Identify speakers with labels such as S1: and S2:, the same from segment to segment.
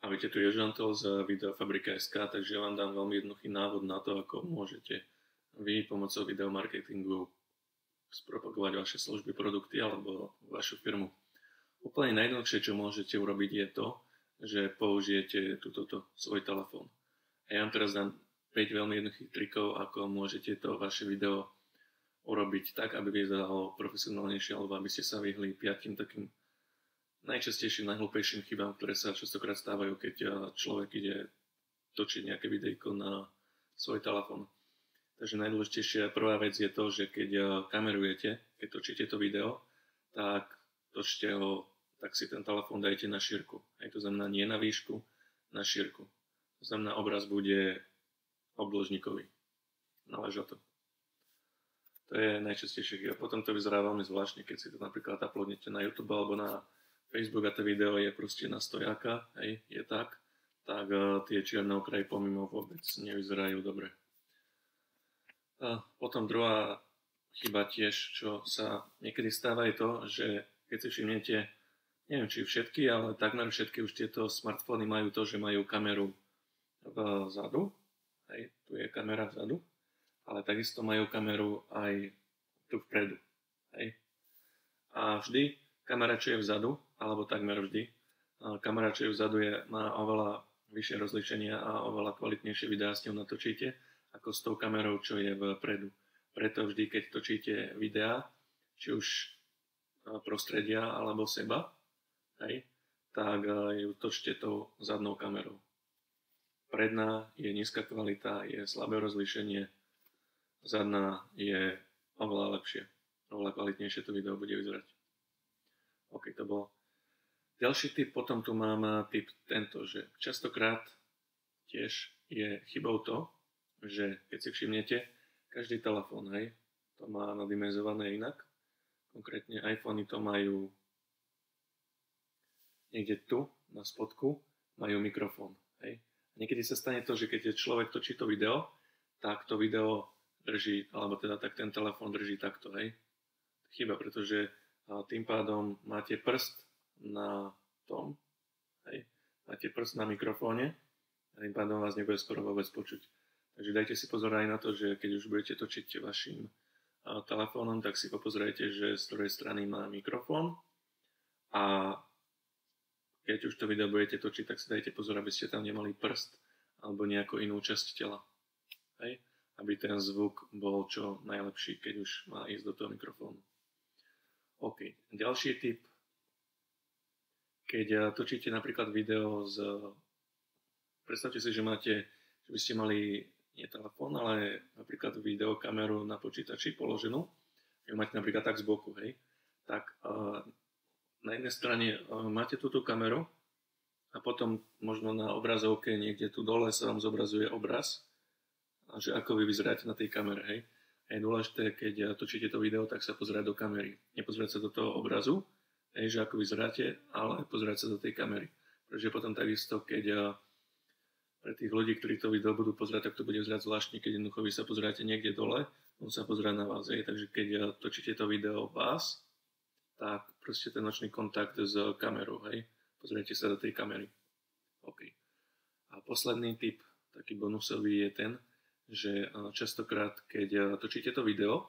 S1: Ahojte, tu je Žantol z Videofabrika.sk, takže vám dám veľmi jednoduchý návod na to, ako môžete vy pomocou videomarketingu spropagovať vaše služby, produkty alebo vašu firmu. Úplne najjednoduchšie, čo môžete urobiť, je to, že použijete túto svoj telefón. A ja vám teraz dám 5 veľmi jednoduchých trikov, ako môžete to vaše video urobiť tak, aby vyzeralo profesionálnejšie, alebo aby ste sa vyhli 5 takým najčastejším, najhlúpejším chybám, ktoré sa častokrát stávajú, keď človek ide točiť nejaké videjko na svoj telefón. Takže najdôležitejšia prvá vec je to, že keď kamerujete, keď točíte to video, tak točte ho, tak si ten telefón dajte na šírku. Aj to znamená nie na výšku, na šírku. To znamená, obraz bude obdĺžnikový. Naleža to. To je najčastejšie chyba. Potom to vyzerá veľmi zvláštne, keď si to napríklad uploadnete na YouTube alebo na Facebook a to video je proste na stojáka, hej, je tak tie čierne okraje pomimo vôbec nevyzerajú dobre. A potom druhá chyba tiež, čo sa niekedy stáva, je to, že keď si všimnete, neviem či všetky, ale takmer všetky už tieto smartfóny majú to, že majú kameru vzadu, hej, tu je kamera vzadu, ale takisto majú kameru aj tu vpredu, hej. A vždy kamera, čo je vzadu, alebo takmer vždy, kamera, čo je vzadu, má oveľa vyššie rozlíšenie a oveľa kvalitnejšie videá s ňou natočíte, ako s tou kamerou, čo je vpredu. Preto vždy, keď točíte videá, či už prostredia alebo seba, hej, tak ju točte tou zadnou kamerou. Predná je nízka kvalita, je slabé rozlíšenie, zadná je oveľa lepšie, oveľa kvalitnejšie to video bude vyzerať. OK, to bolo. Ďalší tip, potom tu mám tip tento, že častokrát tiež je chybou to, že keď si všimnete, každý telefón, hej, to má nadimenzované inak. Konkrétne iPhony to majú niekde tu, na spodku, majú mikrofón, hej. A niekedy sa stane to, že keď človek točí to video, tak to video drží, alebo teda tak ten telefón drží takto, hej. Chyba, pretože tým pádom máte prst na tom, hej, máte prst na mikrofóne a tým pádom vás nebude skoro vôbec počuť. Takže dajte si pozor aj na to, že keď už budete točiť vašim telefónom, tak si popozrite, že z ktorej strany má mikrofón a keď už to video budete točiť, tak si dajte pozor, aby ste tam nemali prst alebo nejakú inú časť tela, hej, aby ten zvuk bol čo najlepší, keď už má ísť do toho mikrofónu. OK, ďalší tip. Keď točíte napríklad video predstavte si, že by ste mali nie telefón, ale napríklad videokameru na počítači položenú. Ju máte napríklad tak z boku, hej. Tak na jednej strane máte túto kameru a potom možno na obrazovke niekde tu dole sa vám zobrazuje obraz, a že ako vy vyzeráte na tej kamere, hej. A je dôležité, keď točíte to video, tak sa pozerať do kamery. Nepozerať sa do toho obrazu, že ako vyzeráte, ale pozerať sa do tej kamery. Pretože potom takisto, keď pre tých ľudí, ktorí to video budú pozerať, tak to bude vyzerať zvláštne, keď jednoducho vy sa pozeráte niekde dole, on sa pozerá na vás. Takže keď točíte to video vás, tak proste ten očný kontakt s kamerou, hej. Pozerajte sa do tej kamery. OK. A posledný tip, taký bonusový, je ten, že častokrát, keď točíte to video,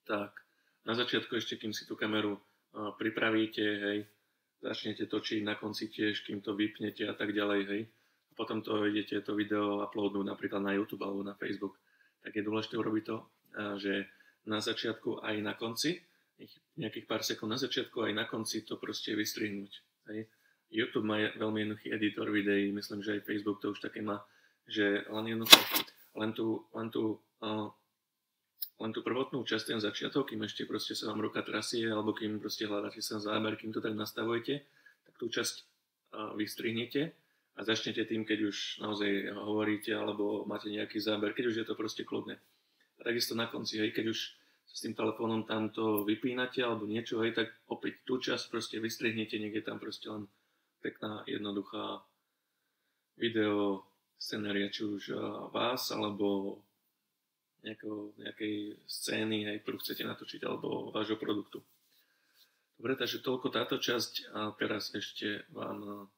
S1: tak na začiatku ešte, kým si tú kameru pripravíte, hej, začnete točiť, na konci tiež, kým to vypnete a tak ďalej, hej, a potom idete to video uploadnúť napríklad na YouTube alebo na Facebook, tak je dôležité urobiť to, že na začiatku aj na konci, nejakých pár sekúnd na začiatku aj na konci to proste vystrihnúť, hej. YouTube má veľmi jednoduchý editor videí, myslím, že aj Facebook to už také má, že len tú prvotnú časť, ten začiatok, kým ešte proste sa vám ruka trasie, alebo kým proste hľadáte sa záber, kým to tak nastavujete, tak tú časť vystrihnete a začnete tým, keď už naozaj hovoríte, alebo máte nejaký záber, keď už je to proste kľudné. A takisto na konci, hej, keď už s tým telefónom tamto vypínate, alebo niečo, hej, tak opäť tú časť proste vystrihnete, niekde tam proste len pekná, jednoduchá video scenéria, či už vás, alebo nejakej scény, hej, ktorú chcete natočiť, alebo vášho produktu. Dobre, takže toľko táto časť a teraz ešte vám